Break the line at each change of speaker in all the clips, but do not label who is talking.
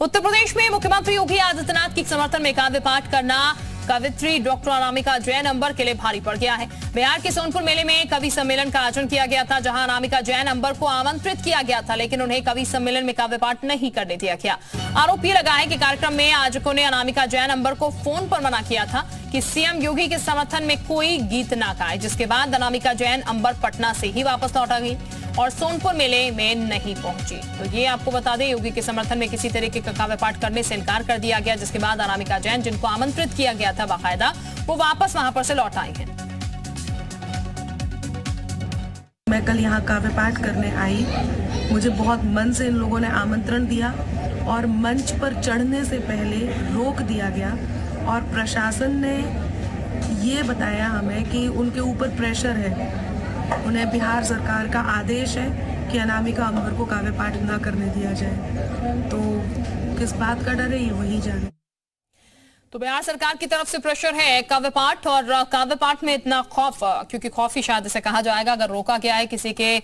उत्तर प्रदेश में मुख्यमंत्री योगी आदित्यनाथ के समर्थन में काव्य पाठ करना कवित्री डॉक्टर अनामिका जैन अंबर के लिए भारी पड़ गया है। बिहार के सोनपुर मेले में कवि सम्मेलन का आयोजन किया गया था, जहां अनामिका जैन अंबर को आमंत्रित किया गया था, लेकिन उन्हें कवि सम्मेलन में काव्य पाठ नहीं करने दिया गया। आरोप ये लगा है कि कार्यक्रम में आयोजकों ने अनामिका जैन अंबर को फोन पर मना किया था कि सीएम योगी के समर्थन में कोई गीत ना गाए, जिसके बाद अनामिका जैन अंबर पटना से ही वापस लौट गई और सोनपुर मेले में नहीं पहुंची। तो ये आपको बता दें, योगी के समर्थन में किसी तरीके का काव्य पाठ करने से इनकार कर दिया गया, जिसके बाद अनामिका जैन, जिनको आमंत्रित किया गया था बाकायदा, वो वापस वहां पर से लौट आई हैं।
मैं कल यहाँ काव्य पाठ करने आई, मुझे बहुत मन से इन लोगों ने आमंत्रण दिया और मंच पर चढ़ने से पहले रोक दिया गया और प्रशासन ने ये बताया हमें कि उनके ऊपर प्रेशर है, उन्हें बिहार सरकार का आदेश है कि अनामिका अंबर को काव्य पाठ ना करने दिया जाए। तो किस बात का डर है ये वही जाने।
तो बिहार सरकार की तरफ से प्रेशर है काव्य पाठ, और काव्य पाठ में इतना खौफ, क्योंकि खौफ ही शायद इसे कहा जाएगा, अगर रोका गया है किसी के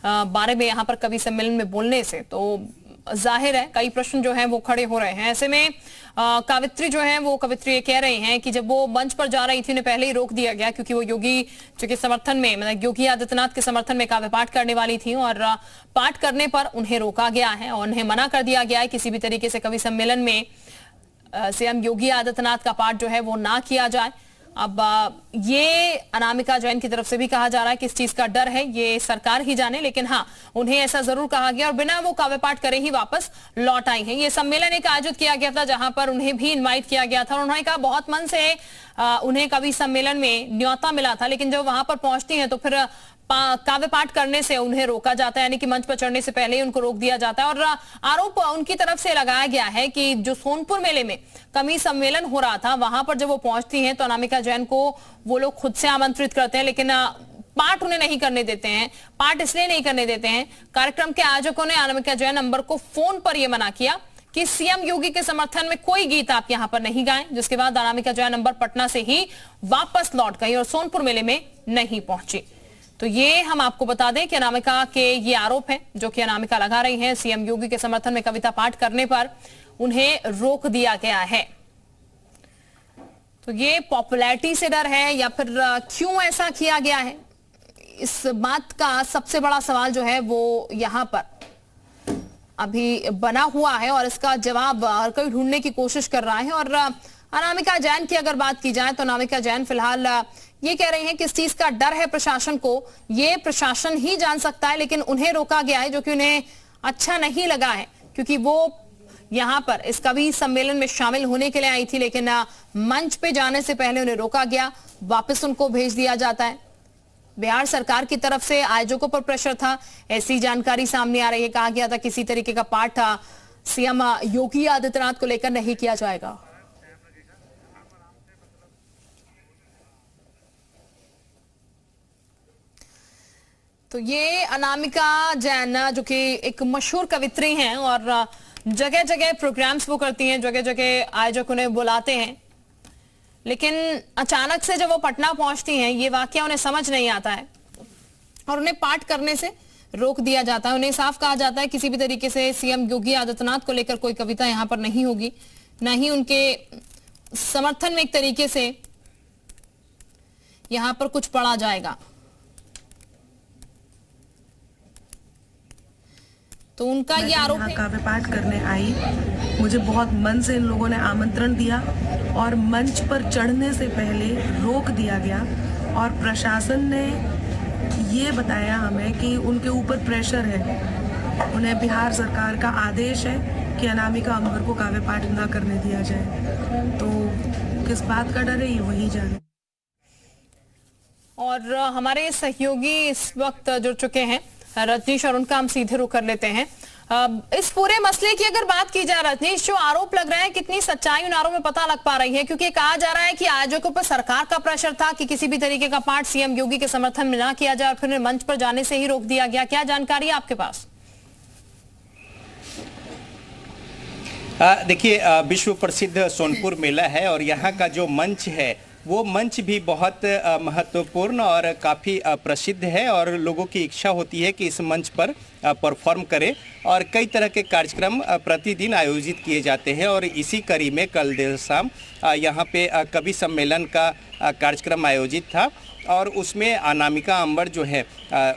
बारे में यहाँ पर कवि सम्मेलन में बोलने से, तो जाहिर है कई प्रश्न जो हैं वो खड़े हो रहे हैं। ऐसे में कवित्री जो है वो कवित्री ये कह रही हैं कि जब वो मंच पर जा रही थी उन्हें पहले ही रोक दिया गया, क्योंकि वो योगी के समर्थन में, मतलब योगी आदित्यनाथ के समर्थन में काव्य पाठ करने वाली थी, और पाठ करने पर उन्हें रोका गया है और उन्हें मना कर दिया गया है किसी भी तरीके से कवि सम्मेलन में सीएम योगी आदित्यनाथ का पाठ जो है वो ना किया जाए। अब ये अनामिका जैन की तरफ से भी कहा जा रहा है कि इस चीज का डर है, ये सरकार ही जाने, लेकिन हाँ, उन्हें ऐसा जरूर कहा गया और बिना वो काव्य पाठ करे ही वापस लौट आई हैं। ये सम्मेलन एक आयोजित किया गया था जहां पर उन्हें भी इनवाइट किया गया था और उन्होंने कहा बहुत मन से उन्हें कवि सम्मेलन में न्योता मिला था, लेकिन जब वहां पर पहुंचती हैं तो फिर काव्य पाठ करने से उन्हें रोका जाता है, यानी कि मंच पर चढ़ने से पहले ही उनको रोक दिया जाता है। और आरोप उनकी तरफ से लगाया गया है कि जो सोनपुर मेले में कवि सम्मेलन हो रहा था, वहां पर जब वो पहुंचती हैं तो अनामिका जैन को वो लोग खुद से आमंत्रित करते हैं, लेकिन पाठ उन्हें नहीं करने देते हैं। पाठ इसलिए नहीं करने देते हैं, कार्यक्रम के आयोजकों ने अनामिका जैन अंबर को फोन पर यह मना किया कि सीएम योगी के समर्थन में कोई गीत आप यहां पर नहीं गाएं, जिसके बाद अनामिका जैन अंबर पटना से ही वापस लौट गई और सोनपुर मेले में नहीं पहुंची। तो ये हम आपको बता दें कि अनामिका के ये आरोप हैं जो कि अनामिका लगा रही हैं, सीएम योगी के समर्थन में कविता पाठ करने पर उन्हें रोक दिया गया है। तो ये पॉपुलैरिटी से डर है या फिर क्यों ऐसा किया गया है, इस बात का सबसे बड़ा सवाल जो है वो यहां पर अभी बना हुआ है और इसका जवाब हर कोई ढूंढने की कोशिश कर रहा है। और अनामिका जैन की अगर बात की जाए तो अनामिका जैन फिलहाल ये कह रही हैं कि इस चीज का डर है प्रशासन को, ये प्रशासन ही जान सकता है, लेकिन उन्हें रोका गया है जो कि उन्हें अच्छा नहीं लगा है, क्योंकि वो यहां पर इस कवि सम्मेलन में शामिल होने के लिए आई थी, लेकिन मंच पे जाने से पहले उन्हें रोका गया, वापस उनको भेज दिया जाता है। बिहार सरकार की तरफ से आयोजकों पर प्रेशर था, ऐसी जानकारी सामने आ रही है। कहा गया था किसी तरीके का पाठ सीएम योगी आदित्यनाथ को लेकर नहीं किया जाएगा। तो ये अनामिका जैन जो कि एक मशहूर कवित्री हैं और जगह जगह प्रोग्राम्स वो करती हैं, जगह जगह आयोजक उन्हें बुलाते हैं, लेकिन अचानक से जब वो पटना पहुंचती हैं ये वाकया उन्हें समझ नहीं आता है और उन्हें पाठ करने से रोक दिया जाता है। उन्हें साफ कहा जाता है किसी भी तरीके से सीएम योगी आदित्यनाथ को लेकर कोई कविता यहां पर नहीं होगी, न ही उनके समर्थन में एक तरीके से यहां पर कुछ पढ़ा जाएगा। तो उनका ये आरोप है।
काव्य पाठ करने आई, मुझे बहुत मन से इन लोगों ने आमंत्रण दिया और मंच पर चढ़ने से पहले रोक दिया गया और प्रशासन ने ये बताया हमें कि उनके ऊपर प्रेशर है, उन्हें बिहार सरकार का आदेश है कि अनामिका अंबर को काव्य पाठ ना करने दिया जाए। तो किस बात का डर है ये वही जाने।
और हमारे सहयोगी इस वक्त जुड़ चुके हैं रजनीश, और उनका हम सीधे रुख कर लेते हैं। इस पूरे मसले की अगर बात की जाए रजनीश, जो आरोप लग रहे हैं कितनी सच्चाई उन आरोप में पता लग पा रही है, क्योंकि कहा जा रहा है कि आयोजकों पर सरकार का प्रेशर था कि किसी भी तरीके का पाठ सीएम योगी के समर्थन में ना किया जाए और फिर मंच पर जाने से ही रोक दिया गया। क्या जानकारी है आपके पास?
देखिए, विश्व प्रसिद्ध सोनपुर मेला है और यहाँ का जो मंच है वो मंच भी बहुत महत्वपूर्ण और काफ़ी प्रसिद्ध है और लोगों की इच्छा होती है कि इस मंच पर परफॉर्म करे और कई तरह के कार्यक्रम प्रतिदिन आयोजित किए जाते हैं। और इसी कड़ी में कल देर शाम यहाँ पे कवि सम्मेलन का कार्यक्रम आयोजित था और उसमें अनामिका अंबर जो है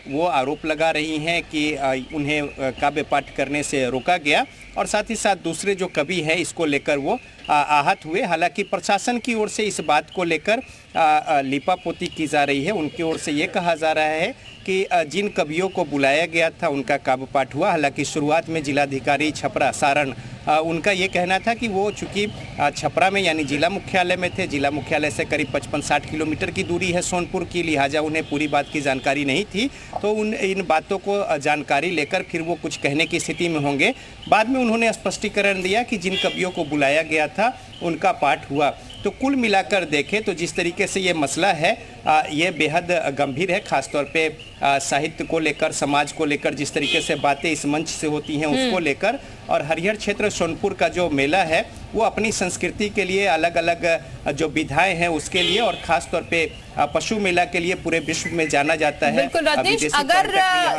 वो आरोप लगा रही हैं कि उन्हें काव्य पाठ करने से रोका गया और साथ ही साथ दूसरे जो कवि हैं इसको लेकर वो आहत हुए। हालांकि प्रशासन की ओर से इस बात को लेकर लिपापोती की जा रही है। उनकी ओर से ये कहा जा रहा है कि जिन कवियों को बुलाया गया था उनका काव्य पाठ हुआ। हालांकि शुरुआत में जिलाधिकारी छपरा सारण उनका ये कहना था कि वो चूँकि छपरा में यानी जिला मुख्यालय में थे, जिला मुख्यालय से करीब 55-60 किलोमीटर की दूरी है सोनपुर की, लिहाजा उन्हें पूरी बात की जानकारी नहीं थी। तो इन बातों को जानकारी लेकर फिर वो कुछ कहने की स्थिति में होंगे। बाद में उन्होंने स्पष्टीकरण दिया कि जिन कवियों को बुलाया गया था उनका पाठ हुआ। तो कुल मिलाकर देखें तो जिस तरीके से ये मसला है ये बेहद गंभीर है, खासतौर पे साहित्य को लेकर, समाज को लेकर जिस तरीके से बातें इस मंच से होती हैं उसको लेकर। और हरिहर क्षेत्र सोनपुर का जो मेला है वो अपनी संस्कृति के लिए अलग अलग जो विधाएं हैं उसके लिए और खास तौर पे पशु मेला के लिए पूरे विश्व में जाना जाता है।
बिल्कुल रजनीश, अगर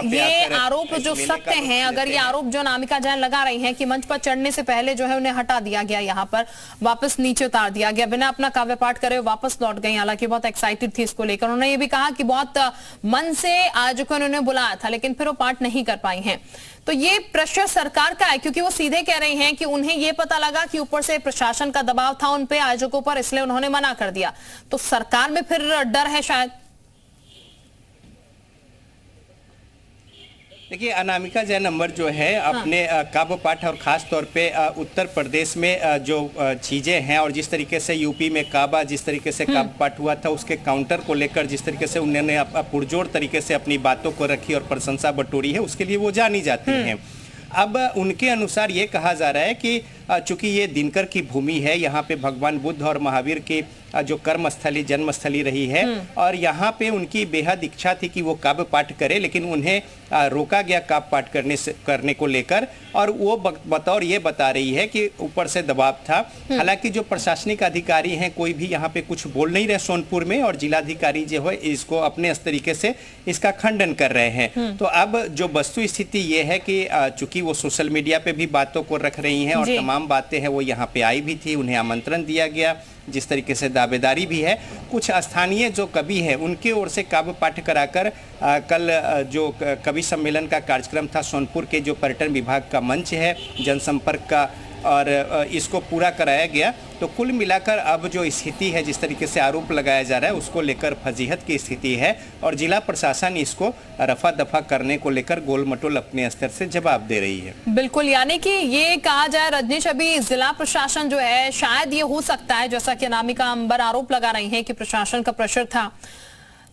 ये आरोप जो सत्य हैं, अगर ये आरोप जो अनामिका जैन लगा रही हैं कि मंच पर चढ़ने से पहले जो है उन्हें हटा दिया गया, यहाँ पर वापस नीचे उतार दिया गया, बिना अपना काव्य पाठ करे वापस लौट गई, हालांकि बहुत एक्साइटेड थी इसको लेकर। उन्होंने ये भी कहा कि बहुत मन से आयोजकों ने उन्हें बुलाया था लेकिन फिर वो पाठ नहीं कर पाई हैं। तो ये प्रेशर सरकार का है क्योंकि वो सीधे कह रही हैं कि उन्हें ये पता लगा कि ऊपर से प्रशासन का दबाव था उन पे, आयोजकों पर, इसलिए उन्होंने मना कर दिया। तो सरकार में फिर डर है शायद।
देखिए अनामिका जैन अंबर जो है अपने काव्य पाठ और ख़ास तौर पे उत्तर प्रदेश में जो चीज़ें हैं और जिस तरीके से यूपी में काबा जिस तरीके से काव्य पाठ हुआ था उसके काउंटर को लेकर जिस तरीके से उन्होंने पुरजोर तरीके से अपनी बातों को रखी और प्रशंसा बटोरी है उसके लिए वो जानी जाती हैं। अब उनके अनुसार ये कहा जा रहा है कि चूंकि ये दिनकर की भूमि है, यहाँ पे भगवान बुद्ध और महावीर की जो कर्मस्थली जन्मस्थली रही है और यहाँ पे उनकी बेहद इच्छा थी कि वो काव्य पाठ करे, लेकिन उन्हें रोका गया काव्य पाठ करने को लेकर और वो बतौर ये बता रही है कि ऊपर से दबाव था। हालांकि जो प्रशासनिक अधिकारी हैं कोई भी यहाँ पे कुछ बोल नहीं रहे सोनपुर में और जिलाधिकारी जो है इसको अपने इस तरीके से इसका खंडन कर रहे हैं। तो अब जो वस्तु स्थिति ये है कि चूंकि वो सोशल मीडिया पे भी बातों को रख रही हैं और तमाम बातें हैं वो यहाँ पे आई भी थी, उन्हें आमंत्रण दिया गया, जिस तरीके से दावेदारी भी है। कुछ स्थानीय जो कवि हैं उनके ओर से काव्य पाठ कराकर कल जो कवि सम्मेलन का कार्यक्रम था सोनपुर के जो पर्यटन विभाग का मंच है जनसंपर्क का और इसको पूरा कराया गया। तो कुल मिलाकर अब जो स्थिति है जिस तरीके से आरोप लगाया जा रहा है उसको लेकर फजीहत की स्थिति है और जिला प्रशासन इसको रफा दफा करने को लेकर गोल मटोल अपने स्तर से जवाब दे रही है।
बिल्कुल, यानी कि ये कहा जाए रजनीश अभी जिला प्रशासन जो है शायद ये हो सकता है जैसा कि अनामिका अंबर आरोप लगा रही है कि प्रशासन का प्रेशर था,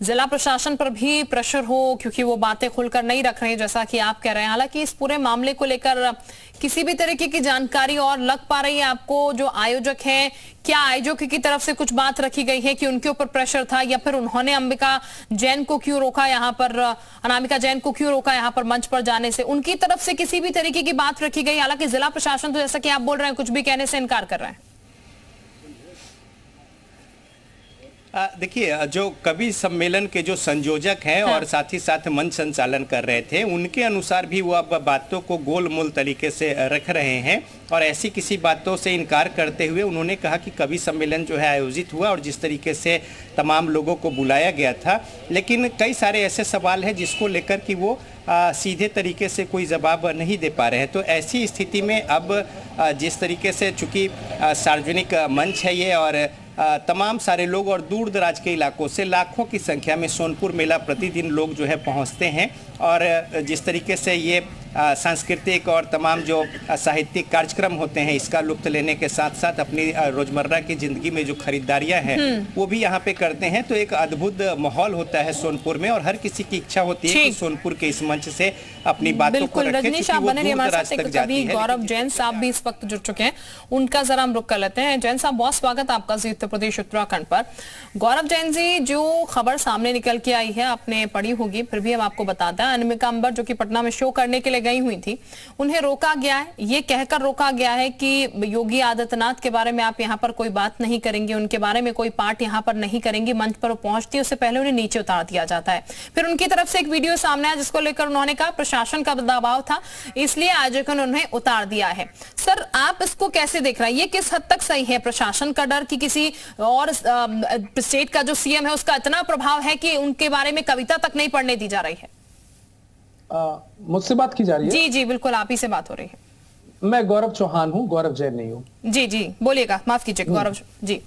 जिला प्रशासन पर भी प्रेशर हो क्योंकि वो बातें खुलकर नहीं रख रहे हैं जैसा कि आप कह रहे हैं। हालांकि इस पूरे मामले को लेकर किसी भी तरीके की जानकारी और लग पा रही है आपको? जो आयोजक हैं, क्या आयोजक की तरफ से कुछ बात रखी गई है कि उनके ऊपर प्रेशर था या फिर उन्होंने अंबिका जैन को क्यों रोका, यहाँ पर अनामिका जैन को क्यों रोका यहाँ पर मंच पर जाने से? उनकी तरफ से किसी भी तरीके की बात रखी गई? हालांकि जिला प्रशासन तो जैसा कि आप बोल रहे हैं कुछ भी कहने से इनकार कर रहे हैं।
देखिए जो कवि सम्मेलन के जो संयोजक हैं और साथ ही साथ मंच संचालन कर रहे थे उनके अनुसार भी वो अब बातों को गोल मोल तरीके से रख रहे हैं और ऐसी किसी बातों से इनकार करते हुए उन्होंने कहा कि कवि सम्मेलन जो है आयोजित हुआ और जिस तरीके से तमाम लोगों को बुलाया गया था, लेकिन कई सारे ऐसे सवाल हैं जिसको लेकर कि वो सीधे तरीके से कोई जवाब नहीं दे पा रहे हैं। तो ऐसी स्थिति में अब जिस तरीके से चूँकि सार्वजनिक मंच है ये और तमाम सारे लोग और दूर दराज के इलाकों से लाखों की संख्या में सोनपुर मेला प्रतिदिन लोग जो है पहुंचते हैं और जिस तरीके से ये सांस्कृतिक और तमाम जो साहित्यिक कार्यक्रम होते हैं इसका लुत्फ लेने के साथ साथ अपनी रोजमर्रा की जिंदगी में जो खरीदारियां हैं वो भी यहाँ पे करते हैं। तो एक अद्भुत माहौल होता है सोनपुर में और हर किसी की इच्छा होती है कि सोनपुर के इस मंच से अपनी बातों को रखें क्योंकि वो दूर दराज तक जाती है।
गौरव जैन साहब भी इस वक्त जुड़ चुके हैं, उनका जरा हम रुख कर लेते हैं। जैन साहब बहुत स्वागत आपका जी उत्तर प्रदेश उत्तराखंड पर। गौरव जैन जी, जो खबर सामने निकल के आई है आपने पढ़ी होगी, फिर भी हम आपको बताते हैं। अनामिका अंबर जो कि पटना में शो करने के लिए गई हुई थी, उन्हें रोका गया है, ये कहकर रोका गया है कि योगी आदित्यनाथ के बारे में आप यहाँ पर कोई बात नहीं करेंगे, उनके बारे में कोई पाठ यहाँ पर नहीं करेंगे। मंच पर वो पहुंचती है उससे पहले उन्हें नीचे उतार दिया जाता है। फिर उनकी तरफ से एक वीडियो सामने आया जिसको लेकर उन्होंने कहा प्रशासन का दबाव था इसलिए आयोजकों ने उन्हें उतार दिया है। सर, आप इसको कैसे देख रहे हैं? ये किस हद तक सही है? प्रशासन का डर कि किसी और स्टेट का जो सीएम है उसका इतना प्रभाव है कि उनके बारे में कविता तक नहीं पढ़ने दी जा रही है?
मुझसे बात की जा रही है?
जी जी बिल्कुल, आप ही से बात हो रही है।
मैं गौरव चौहान हूं, गौरव जैन नहीं हूं।
जी जी बोलिएगा, माफ कीजिए गौरव जी।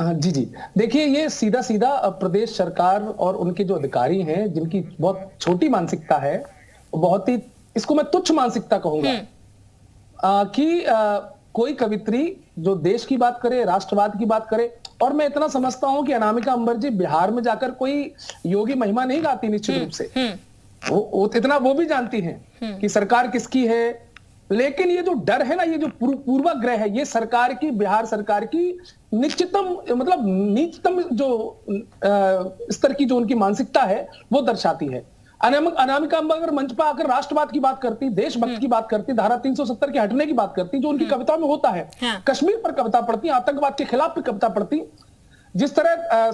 जी जी, देखिए ये सीधा सीधा प्रदेश सरकार और उनके जो अधिकारी हैं जिनकी बहुत छोटी मानसिकता है, बहुत ही, इसको मैं तुच्छ मानसिकता कहूंगा, कि कोई कवित्री जो देश की बात करे, राष्ट्रवाद की बात करे, और मैं इतना समझता हूं कि अनामिका अंबर जी बिहार में जाकर कोई योगी महिमा नहीं गाती निश्चित रूप से, वो इतना वो भी जानती हैं कि सरकार किसकी है। लेकिन ये जो डर है ना, ये जो पूर्वाग्रह है, ये सरकार की, बिहार सरकार की निश्चितम मतलब नीचतम जो स्तर की जो उनकी मानसिकता है वो दर्शाती है। अनामिका अंबर अगर मंच पर आकर राष्ट्रवाद की बात करती, देशभक्ति की बात करती, धारा 370 के हटने की बात करती, जो उनकी कविताओं में होता है, कश्मीर पर कविता पढ़ती, आतंकवाद के खिलाफ भी कविता पढ़ती, जिस तरह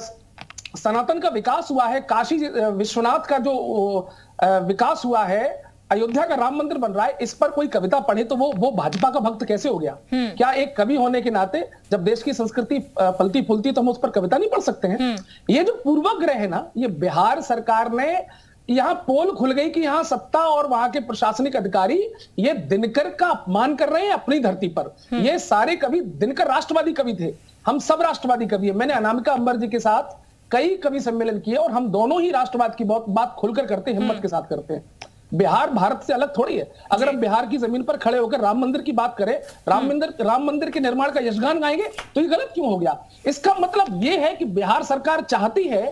सनातन का विकास हुआ है, काशी विश्वनाथ का जो विकास हुआ है, अयोध्या का राम मंदिर बन रहा है, इस पर कोई कविता पढ़े तो वो भाजपा का भक्त कैसे हो गया? क्या एक कवि होने के नाते जब देश की संस्कृति फलती फूलती तो हम उस पर कविता नहीं पढ़ सकते हैं? ये जो पूर्वाग्रह है ना, ये बिहार सरकार ने, यहाँ पोल खुल गई कि यहाँ सत्ता और वहां के प्रशासनिक अधिकारी ये दिनकर का अपमान कर रहे हैं अपनी धरती पर। ये सारे कवि, दिनकर राष्ट्रवादी कवि थे, हम सब राष्ट्रवादी कवि है। मैंने अनामिका अंबर जी के साथ कई कवि सम्मेलन किए और हम दोनों ही राष्ट्रवाद की बहुत बात खुलकर करते हैं, हिम्मत के साथ करते हैं। बिहार भारत से अलग थोड़ी है। अगर हम बिहार की जमीन पर खड़े होकर राम मंदिर की बात करें, राम मंदिर के निर्माण का यशगान गाएंगे तो ये गलत क्यों हो गया? इसका मतलब ये है कि बिहार सरकार चाहती है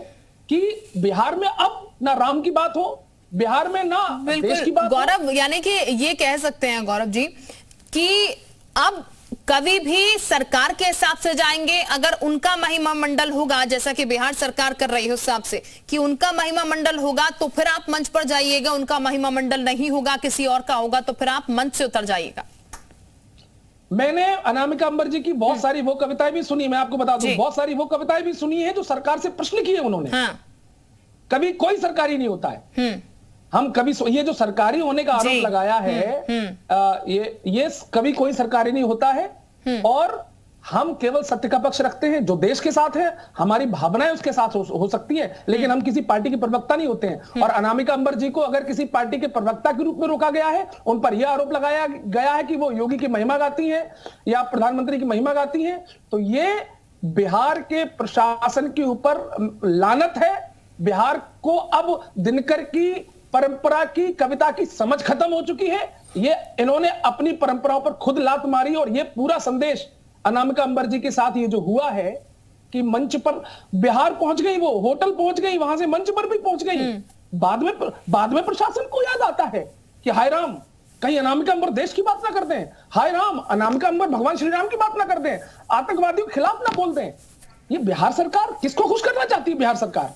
कि बिहार में अब ना राम की बात हो, बिहार में ना देश की बात हो।
गौरव, यानी कि ये कह सकते हैं गौरव जी कि अब कभी भी सरकार के हिसाब से जाएंगे, अगर उनका महिमा मंडल होगा, जैसा कि बिहार सरकार कर रही है उस हिसाब से कि उनका महिमा मंडल होगा तो फिर आप मंच पर जाइएगा, उनका महिमा मंडल नहीं होगा, किसी और का होगा तो फिर आप मंच से उतर जाइएगा।
मैंने अनामिका अंबर जी की बहुत सारी वो कविताएं भी सुनी, मैं आपको बता दूं, बहुत सारी वो कविताएं भी सुनी है जो सरकार से प्रश्न किए उन्होंने। कभी कोई सरकारी नहीं होता है, हम कभी ये जो सरकारी होने का आरोप लगाया है, ये कभी कोई सरकारी नहीं होता है, और हम केवल सत्य का पक्ष रखते हैं। जो देश के साथ है, हमारी भावनाएं उसके साथ हो सकती है, लेकिन हम किसी पार्टी के प्रवक्ता नहीं होते हैं। और अनामिका अंबर जी को अगर किसी पार्टी के प्रवक्ता के रूप में रोका गया है, उन पर यह आरोप लगाया गया है कि वो योगी की महिमा गाती है या प्रधानमंत्री की महिमा गाती है, तो ये बिहार के प्रशासन के ऊपर लानत है। बिहार को अब दिनकर की परंपरा की कविता की समझ खत्म हो चुकी है। ये इन्होंने अपनी परंपराओं पर खुद लात मारी, और ये पूरा संदेश अनामिका अंबर जी के साथ ये जो हुआ है कि मंच पर बिहार पहुंच गई, वो होटल पहुंच गई, वहां से मंच पर भी पहुंच गई। बाद में प्रशासन को याद आता है कि हाय राम, कहीं अनामिका अंबर देश की बात ना कर दें, हाय राम अनामिका अंबर भगवान श्री राम की बात ना कर दें, आतंकवादियों के खिलाफ ना बोल दें। ये बिहार सरकार किसको खुश करना चाहती है? बिहार सरकार,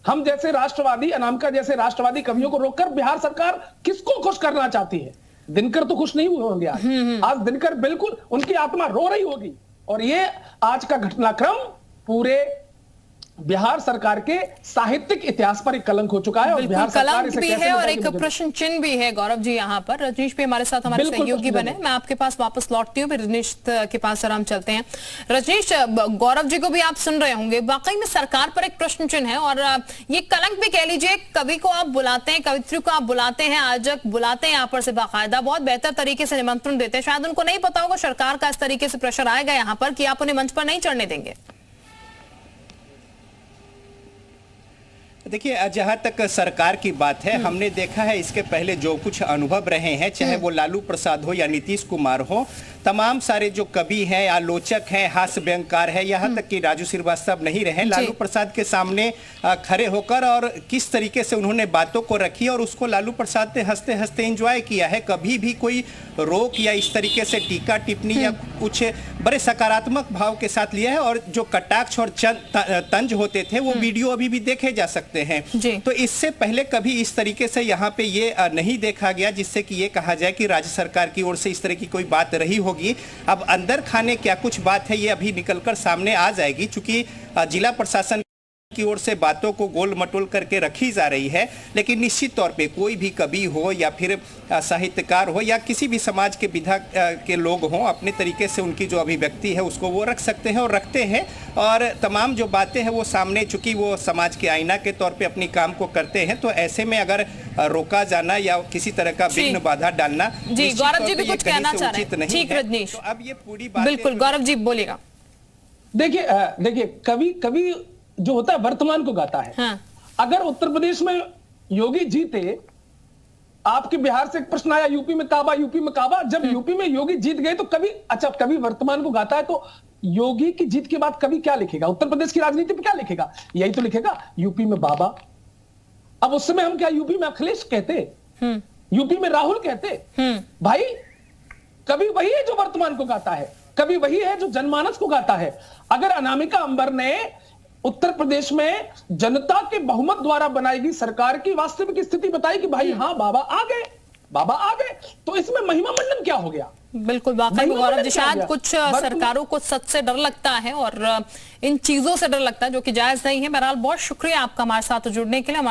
हम जैसे राष्ट्रवादी, अनामिका जैसे राष्ट्रवादी कवियों को रोककर बिहार सरकार किसको खुश करना चाहती है? दिनकर तो खुश नहीं हुए होंगे आज दिनकर बिल्कुल, उनकी आत्मा रो रही होगी। और ये आज का घटनाक्रम पूरे बिहार सरकार के साहित्यिक इतिहास पर एक कलंक हो चुका है, और बिहार सरकार इसे
भी
कैसे
है और एक प्रश्न चिन्ह भी है। गौरव जी यहाँ पर रजनीश भी हमारे साथ हमारे सहयोगी बने, मैं आपके पास वापस लौटती हूँ, फिर रजनीश के पास आराम चलते हैं। रजनीश, गौरव जी को भी आप सुन रहे होंगे, वाकई में सरकार पर एक प्रश्न चिन्ह है, और ये कलंक भी कह लीजिए। कवि को आप बुलाते हैं, कवित्री को आप बुलाते हैं, आयोजक बुलाते हैं यहाँ पर से बाकायदा, बहुत बेहतर तरीके से निमंत्रण देते हैं, शायद उनको नहीं पता होगा सरकार का इस तरीके से प्रेशर आएगा यहाँ पर कि आप उन्हें मंच पर नहीं चढ़ने देंगे।
देखिए, जहां तक सरकार की बात है, हमने देखा है इसके पहले जो कुछ अनुभव रहे हैं, चाहे वो लालू प्रसाद हो या नीतीश कुमार हो, तमाम सारे जो कवि हैं, आलोचक हैं, हास्य व्यंगकार है, यहाँ तक कि राजू श्रीवास्तव नहीं रहे, लालू प्रसाद के सामने खड़े होकर और किस तरीके से उन्होंने बातों को रखी, और उसको लालू प्रसाद ने हंसते हंसते एंजॉय किया है। कभी भी कोई रोक या इस तरीके से टीका टिप्पणी या कुछ बड़े सकारात्मक भाव के साथ लिया है। और जो कटाक्ष और तंज होते थे, वो वीडियो अभी भी देखे जा सकते होते हैं।
जी।
तो इससे पहले कभी इस तरीके से यहाँ पे ये नहीं देखा गया जिससे कि ये कहा जाए कि राज्य सरकार की ओर से इस तरह की कोई बात रही होगी। अब अंदर खाने क्या कुछ बात है ये अभी निकलकर सामने आ जाएगी, चूंकि जिला प्रशासन की ओर से बातों को गोल मटोल करके रखी जा रही है। लेकिन निश्चित तौर पे कोई भी कवि हो या फिर साहित्यकार हो या किसी भी समाज के विधा के लोग हों, अपने तरीके से उनकी जो अभिव्यक्ति है उसको वो रख सकते हैं और रखते हैं। और तमाम जो बातें हैं वो सामने, चूंकि वो समाज के आईना के तौर पे अपनी काम को करते हैं, तो ऐसे में अगर रोका जाना या किसी तरह का विघ्न बाधा डालना,
जी गौरव जी भी कुछ कहना चाह रहे हैं। ठीक
रजनीश, तो अब ये पूरी बात
बिल्कुल गौरव जी बोलिएगा।
देखिए कवि जो होता है वर्तमान को गाता है।
हाँ।
अगर उत्तर प्रदेश में योगी जीते, आपके बिहार से एक प्रश्न आया यूपी में काबा, यूपी में काबा, जब यूपी में योगी जीत गए तो कवि वर्तमान को गाता है तो योगी की जीत के बाद कवि क्या लिखेगा? उत्तर प्रदेश की राजनीति पे क्या लिखेगा? यही तो लिखेगा, यूपी में बाबा। अब उस समय हम क्या यूपी में अखिलेश कहते, यूपी में राहुल कहते? भाई कवि वही है जो वर्तमान को गाता है, कवि वही है जो जनमानस को गाता है। अगर अनामिका अंबर ने उत्तर प्रदेश में जनता के बहुमत द्वारा बनाई गई सरकार की वास्तविक स्थिति बताई कि भाई हाँ बाबा आ गए, तो इसमें महिमा मंडन क्या हो गया?
बिल्कुल वाकई में गौरव जी, शायद कुछ सरकारों को सच से डर लगता है और इन चीजों से डर लगता है जो कि जायज नहीं है। बहरहाल बहुत शुक्रिया आपका हमारे साथ जुड़ने के लिए।